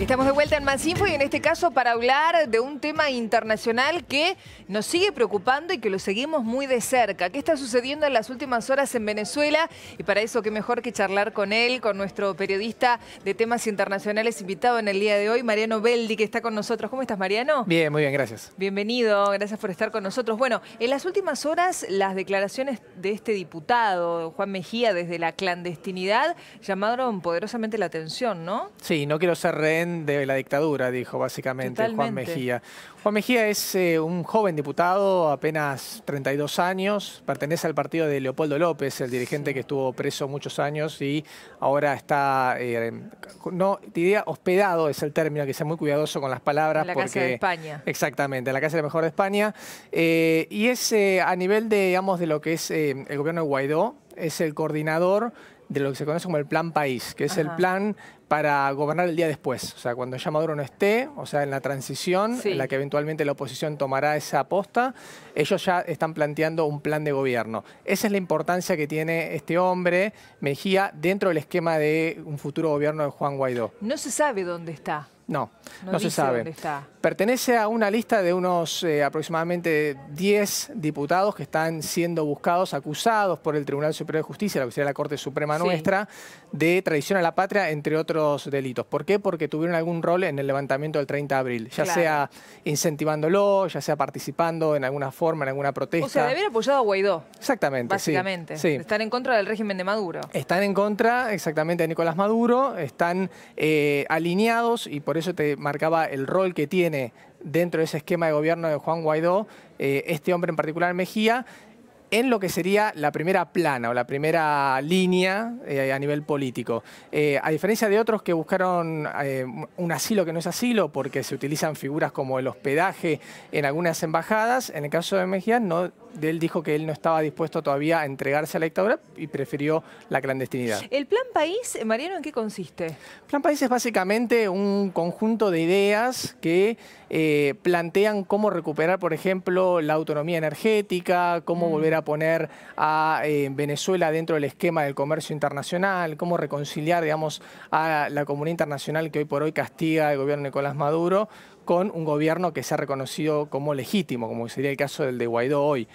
Estamos de vuelta en Más Info y en este caso para hablar de un tema internacional que nos sigue preocupando y que lo seguimos muy de cerca. ¿Qué está sucediendo en las últimas horas en Venezuela? Y para eso, qué mejor que charlar con él, con nuestro periodista de temas internacionales invitado en el día de hoy, Mariano Beldi, que está con nosotros. ¿Cómo estás, Mariano? Bien, muy bien, gracias. Bienvenido, gracias por estar con nosotros. Bueno, en las últimas horas las declaraciones de este diputado, Juan Mejía, desde la clandestinidad, llamaron poderosamente la atención, ¿no? Sí, no quiero ser rehén de la dictadura, dijo básicamente. Totalmente. Juan Mejía. Juan Mejía es un joven diputado, apenas 32 años, pertenece al partido de Leopoldo López, el dirigente que estuvo preso muchos años y ahora está, no diría hospedado, es el término, que sea muy cuidadoso con las palabras. En la Casa de España. Exactamente, en la Casa de la Mejor de España. Y es a nivel de, digamos, de lo que es el gobierno de Guaidó, es el coordinador de lo que se conoce como el Plan País, que es el plan para gobernar el día después. O sea, cuando ya Maduro no esté, o sea, en la transición, en la que eventualmente la oposición tomará esa posta, ellos ya están planteando un plan de gobierno. Esa es la importancia que tiene este hombre, Mejía, dentro del esquema de un futuro gobierno de Juan Guaidó. No se sabe dónde está. No se sabe. Dónde está. Pertenece a una lista de unos aproximadamente 10 diputados que están siendo buscados, acusados por el Tribunal Superior de Justicia, lo que sería la Corte Suprema nuestra, de traición a la patria, entre otros delitos. ¿Por qué? Porque tuvieron algún rol en el levantamiento del 30 de abril, ya sea incentivándolo, ya sea participando en alguna forma, en alguna protesta. O sea, de haber apoyado a Guaidó. Exactamente, básicamente. Sí. Están en contra del régimen de Maduro. Están en contra, exactamente, de Nicolás Maduro, están alineados, y por eso te marcaba el rol que tiene dentro de ese esquema de gobierno de Juan Guaidó, este hombre en particular, Mejía, en lo que sería la primera plana o la primera línea a nivel político. A diferencia de otros que buscaron un asilo que no es asilo porque se utilizan figuras como el hospedaje en algunas embajadas, en el caso de Mejía, él dijo que él no estaba dispuesto todavía a entregarse a la dictadura y prefirió la clandestinidad. ¿El Plan País, Mariano, en qué consiste? El Plan País es básicamente un conjunto de ideas que plantean cómo recuperar, por ejemplo, la autonomía energética, cómo volver a poner a Venezuela dentro del esquema del comercio internacional, cómo reconciliar, digamos, a la comunidad internacional que hoy por hoy castiga al gobierno de Nicolás Maduro con un gobierno que se ha reconocido como legítimo, como sería el caso del de Guaidó hoy.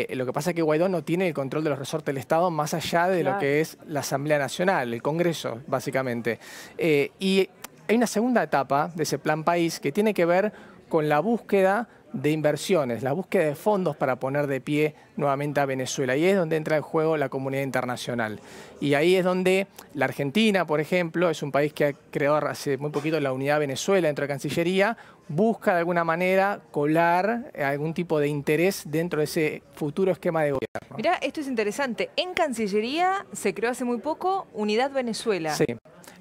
Lo que pasa es que Guaidó no tiene el control de los resortes del Estado más allá de lo que es la Asamblea Nacional, el Congreso, básicamente. Y hay una segunda etapa de ese Plan País que tiene que ver con la búsqueda de inversiones, la búsqueda de fondos para poner de pie nuevamente a Venezuela. Y es donde entra en juego la comunidad internacional. Y ahí es donde la Argentina, por ejemplo, es un país que ha creado hace muy poquito la unidad Venezuela dentro de Cancillería, busca de alguna manera colar algún tipo de interés dentro de ese futuro esquema de gobierno. Mirá, esto es interesante. En Cancillería se creó hace muy poco Unidad Venezuela. Sí.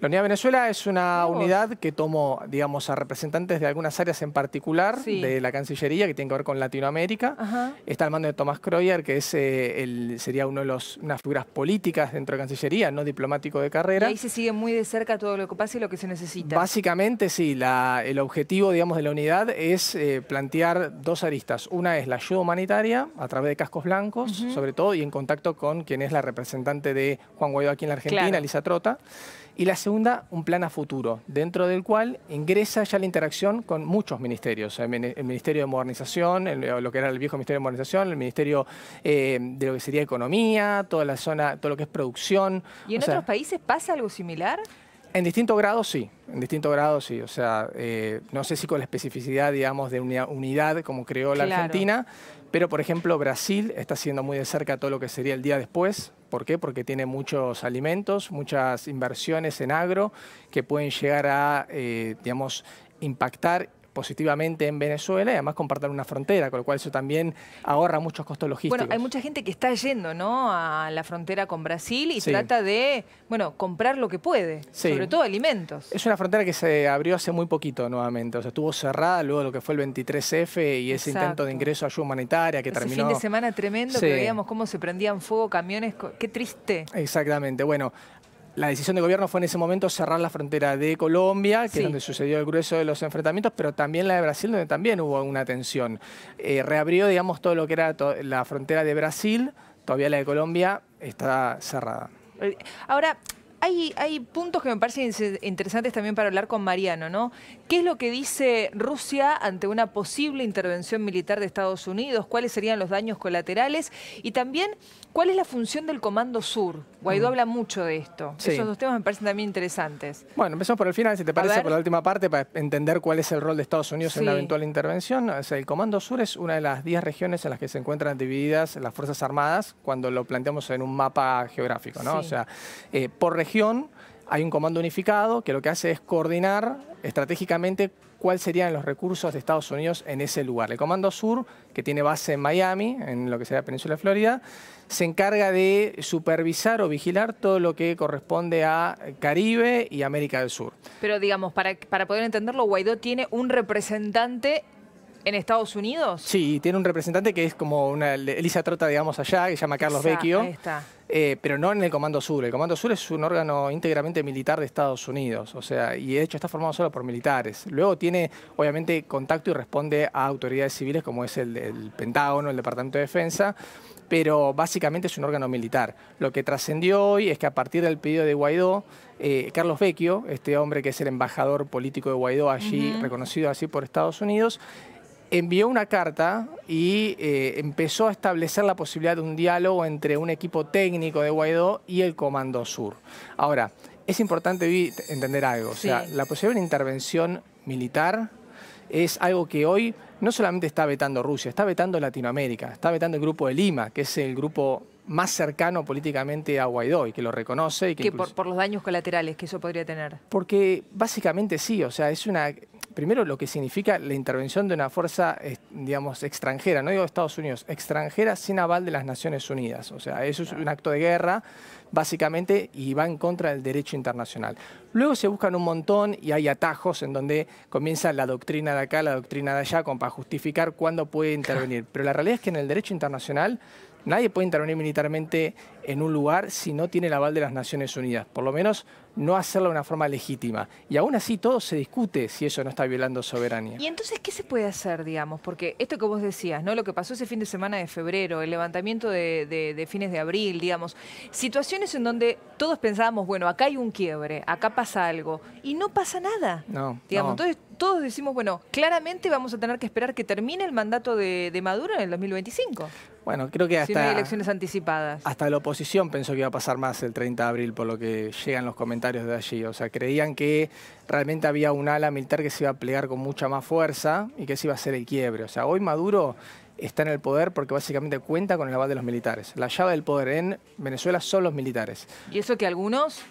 La Unidad Venezuela es una unidad que tomó, digamos, a representantes de algunas áreas en particular de la Cancillería, que tienen que ver con Latinoamérica. Está al mando de Tomás Croyer, que es sería unas figuras políticas dentro de Cancillería, no diplomático de carrera. Y ahí se sigue muy de cerca todo lo que pasa y lo que se necesita. Básicamente, sí. El objetivo, digamos, de la unidad es plantear dos aristas. Una es la ayuda humanitaria, a través de cascos blancos, sobre todo, y en contacto con quien es la representante de Juan Guaidó aquí en la Argentina, Elisa Trota. Y la segunda, un plan a futuro, dentro del cual ingresa ya la interacción con muchos ministerios. El Ministerio de Modernización, lo que era el viejo Ministerio de Modernización, el Ministerio de lo que sería Economía, toda la zona, todo lo que es producción. ¿Y en otros países pasa algo similar? En distintos grados sí, o sea, no sé si con la especificidad, digamos, de una unidad como creó la Argentina, pero por ejemplo Brasil está siguiendo muy de cerca todo lo que sería el día después. ¿Por qué? Porque tiene muchos alimentos, muchas inversiones en agro que pueden llegar a, digamos, impactar positivamente en Venezuela y además compartir una frontera, con lo cual eso también ahorra muchos costos logísticos. Bueno, hay mucha gente que está yendo, ¿no?, a la frontera con Brasil y trata de, bueno, comprar lo que puede, sobre todo alimentos. Es una frontera que se abrió hace muy poquito nuevamente, o sea, estuvo cerrada luego de lo que fue el 23F y ese intento de ingreso a ayuda humanitaria que terminó... Ese fin de semana tremendo que veíamos cómo se prendían fuego camiones, qué triste. Exactamente, bueno... La decisión del gobierno fue en ese momento cerrar la frontera de Colombia, que es donde sucedió el grueso de los enfrentamientos, pero también la de Brasil, donde también hubo una tensión. Reabrió, digamos, todo lo que era la frontera de Brasil, todavía la de Colombia está cerrada. Ahora, Hay puntos que me parecen interesantes también para hablar con Mariano, ¿no? ¿Qué es lo que dice Rusia ante una posible intervención militar de Estados Unidos? ¿Cuáles serían los daños colaterales? Y también, ¿cuál es la función del Comando Sur? Guaidó habla mucho de esto. Sí. Esos dos temas me parecen también interesantes. Bueno, empezamos por el final, si te parece, por la última parte, para entender cuál es el rol de Estados Unidos en la eventual intervención. O sea, el Comando Sur es una de las 10 regiones en las que se encuentran divididas las Fuerzas Armadas cuando lo planteamos en un mapa geográfico, ¿no? Sí. O sea, por región hay un comando unificado que lo que hace es coordinar estratégicamente cuáles serían los recursos de Estados Unidos en ese lugar. El Comando Sur, que tiene base en Miami, en lo que sería la península de Florida, se encarga de supervisar o vigilar todo lo que corresponde a Caribe y América del Sur. Pero digamos, para poder entenderlo, Guaidó tiene un representante en Estados Unidos. Sí, tiene un representante que es como una Elisa Trota, digamos, allá, que se llama Carlos Vecchio. Ahí está. Pero no en el Comando Sur. El Comando Sur es un órgano íntegramente militar de Estados Unidos, o sea, y de hecho está formado solo por militares. Luego tiene, obviamente, contacto y responde a autoridades civiles como es el Pentágono, el Departamento de Defensa, pero básicamente es un órgano militar. Lo que trascendió hoy es que a partir del pedido de Guaidó, Carlos Vecchio, este hombre que es el embajador político de Guaidó allí, reconocido así por Estados Unidos, envió una carta y empezó a establecer la posibilidad de un diálogo entre un equipo técnico de Guaidó y el Comando Sur. Ahora, es importante entender algo. O sea, la posibilidad de una intervención militar es algo que hoy no solamente está vetando Rusia, está vetando Latinoamérica, está vetando el Grupo de Lima, que es el grupo más cercano políticamente a Guaidó y que lo reconoce. Y que por los daños colaterales que eso podría tener. Porque básicamente sí, o sea, es una... Primero, lo que significa la intervención de una fuerza, digamos, extranjera, no digo de Estados Unidos, extranjera sin aval de las Naciones Unidas. O sea, eso es un acto de guerra, básicamente, y va en contra del derecho internacional. Luego se buscan un montón y hay atajos en donde comienza la doctrina de acá, la doctrina de allá, para justificar cuándo puede intervenir. Pero la realidad es que en el derecho internacional nadie puede intervenir militarmente en un lugar si no tiene el aval de las Naciones Unidas. Por lo menos no hacerlo de una forma legítima. Y aún así todo se discute si eso no está violando soberanía. ¿Y entonces qué se puede hacer, digamos? Porque esto que vos decías, ¿no? Lo que pasó ese fin de semana de febrero, el levantamiento de fines de abril, digamos. Situaciones en donde todos pensábamos, bueno, acá hay un quiebre, acá pasa algo. Y no pasa nada. No, digamos, no. Entonces todos decimos, bueno, claramente vamos a tener que esperar que termine el mandato de Maduro en el 2025. Bueno, creo que Si no hay elecciones anticipadas. hasta la oposición pensó que iba a pasar más el 30 de abril, por lo que llegan los comentarios de allí. O sea, creían que realmente había un ala militar que se iba a plegar con mucha más fuerza y que ese iba a ser el quiebre. O sea, hoy Maduro está en el poder porque básicamente cuenta con el aval de los militares. La llave del poder en Venezuela son los militares. Y eso que algunos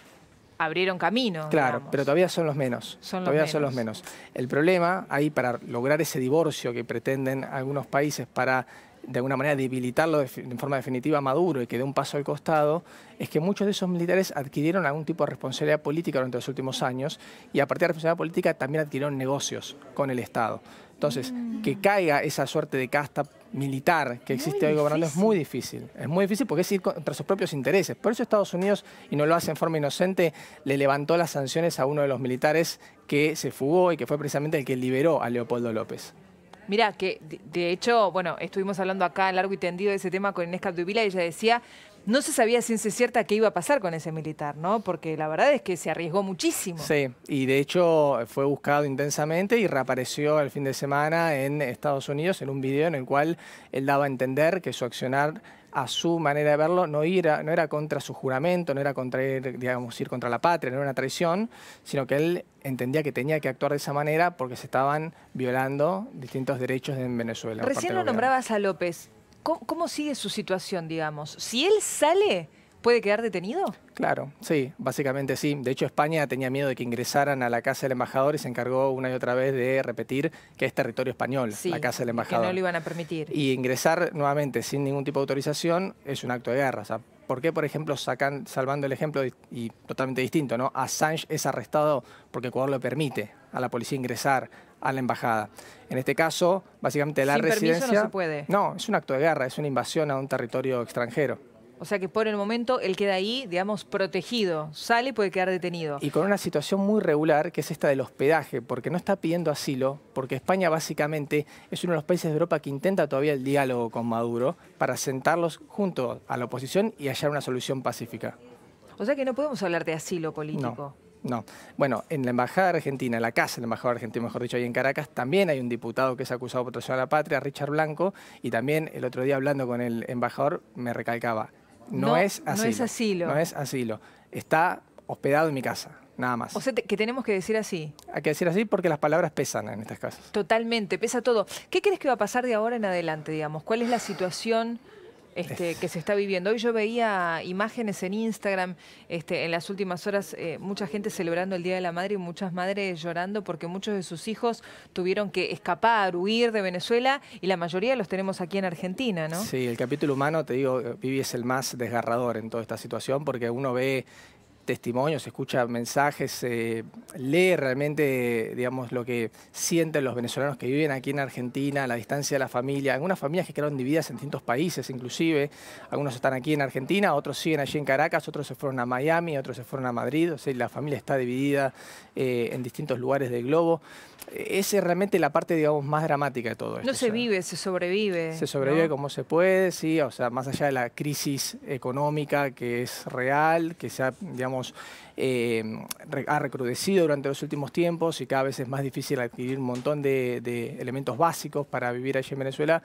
abrieron camino. Claro, digamos. pero todavía son los menos. Son los menos. El problema ahí para lograr ese divorcio que pretenden algunos países para de alguna manera debilitarlo de forma definitiva a Maduro y que dé un paso al costado, es que muchos de esos militares adquirieron algún tipo de responsabilidad política durante los últimos años y a partir de la responsabilidad política también adquirieron negocios con el Estado. Entonces, que caiga esa suerte de casta militar que existe hoy gobernando es muy difícil. Es muy difícil porque es ir contra sus propios intereses. Por eso Estados Unidos, y no lo hace en forma inocente, le levantó las sanciones a uno de los militares que se fugó y que fue precisamente el que liberó a Leopoldo López. Mirá, que de hecho, bueno, estuvimos hablando acá largo y tendido de ese tema con Inés Capdevila y ella decía, no se sabía a ciencia cierta qué iba a pasar con ese militar, ¿no? Porque la verdad es que se arriesgó muchísimo. Sí, y de hecho fue buscado intensamente y reapareció el fin de semana en Estados Unidos en un video en el cual él daba a entender que su accionar, a su manera de verlo, no era contra su juramento, no era contra, digamos, ir contra la patria, no era una traición, sino que él entendía que tenía que actuar de esa manera porque se estaban violando distintos derechos en Venezuela. Recién lo nombrabas a López. ¿Cómo sigue su situación, digamos? Si él sale, ¿puede quedar detenido? Claro, sí, básicamente sí. De hecho, España tenía miedo de que ingresaran a la casa del embajador y se encargó una y otra vez de repetir que es territorio español, sí, la casa del embajador. Que no lo iban a permitir. Y ingresar nuevamente sin ningún tipo de autorización es un acto de guerra. O sea, ¿por qué, por ejemplo, salvando el ejemplo y totalmente distinto, ¿no? Assange es arrestado porque Ecuador le permite a la policía ingresar a la embajada? En este caso, básicamente la residencia... Sin permiso no se puede. No, es un acto de guerra, es una invasión a un territorio extranjero. O sea que por el momento él queda ahí, digamos, protegido. Sale y puede quedar detenido. Y con una situación muy regular, que es esta del hospedaje, porque no está pidiendo asilo, porque España básicamente es uno de los países de Europa que intenta todavía el diálogo con Maduro para sentarlos junto a la oposición y hallar una solución pacífica. O sea que no podemos hablar de asilo político. No. Bueno, en la Embajada Argentina, en la casa de la Embajada Argentina, mejor dicho, ahí en Caracas, también hay un diputado que es acusado por traición a la patria, Richard Blanco, y también el otro día hablando con el embajador me recalcaba, no es asilo. No es asilo. No es asilo. Está hospedado en mi casa, nada más. O sea, que tenemos que decir así. Hay que decir así porque las palabras pesan en estas casos. Totalmente, pesa todo. ¿Qué crees que va a pasar de ahora en adelante, digamos? ¿Cuál es la situación que se está viviendo? Hoy yo veía imágenes en Instagram, en las últimas horas, mucha gente celebrando el Día de la Madre y muchas madres llorando porque muchos de sus hijos tuvieron que escapar, huir de Venezuela y la mayoría los tenemos aquí en Argentina, ¿no? Sí, el capítulo humano, te digo, Vivi, es el más desgarrador en toda esta situación porque uno ve testimonios, escucha mensajes, lee realmente, digamos, lo que sienten los venezolanos que viven aquí en Argentina, la distancia de la familia. Algunas familias que quedaron divididas en distintos países, inclusive. Algunos están aquí en Argentina, otros siguen allí en Caracas, otros se fueron a Miami, otros se fueron a Madrid. O sea, la familia está dividida en distintos lugares del globo. Esa es realmente la parte, digamos, más dramática de todo esto. No se vive, se sobrevive. Se sobrevive, ¿no?, como se puede, sí. O sea, más allá de la crisis económica que es real, que se ha, digamos, ha recrudecido durante los últimos tiempos y cada vez es más difícil adquirir un montón de elementos básicos para vivir allí en Venezuela.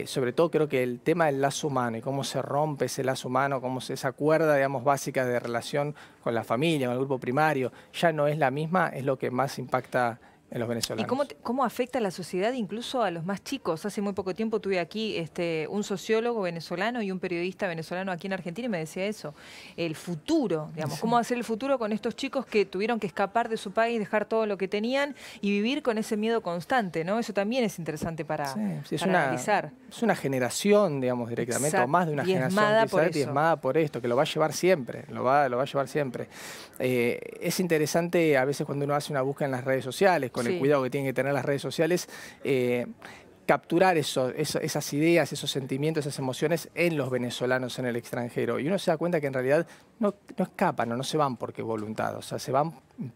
Sobre todo creo que el tema del lazo humano y cómo se rompe ese lazo humano, cómo esa cuerda, digamos, básica de relación con la familia, con el grupo primario, ya no es la misma, es lo que más impacta en los venezolanos. ¿Y cómo afecta a la sociedad, incluso a los más chicos? Hace muy poco tiempo tuve aquí un sociólogo venezolano y un periodista venezolano aquí en Argentina y me decía eso, el futuro, digamos, cómo va a ser el futuro con estos chicos que tuvieron que escapar de su país, dejar todo lo que tenían y vivir con ese miedo constante, ¿no? Eso también es interesante para analizar. Es una generación, digamos, directamente, o más de una generación diezmada por esto, que lo va a llevar siempre, lo va a llevar siempre. Es interesante a veces cuando uno hace una búsqueda en las redes sociales, con el cuidado que tienen que tener las redes sociales, capturar esas ideas, esos sentimientos, esas emociones en los venezolanos en el extranjero. Y uno se da cuenta que en realidad no escapan o no se van porque voluntad, o sea, se van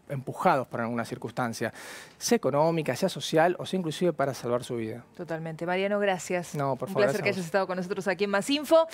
empujados por alguna circunstancia, sea económica, sea social o sea inclusive para salvar su vida. Totalmente. Mariano, gracias. No, por favor. Un placer que hayas estado con nosotros aquí en Más Info.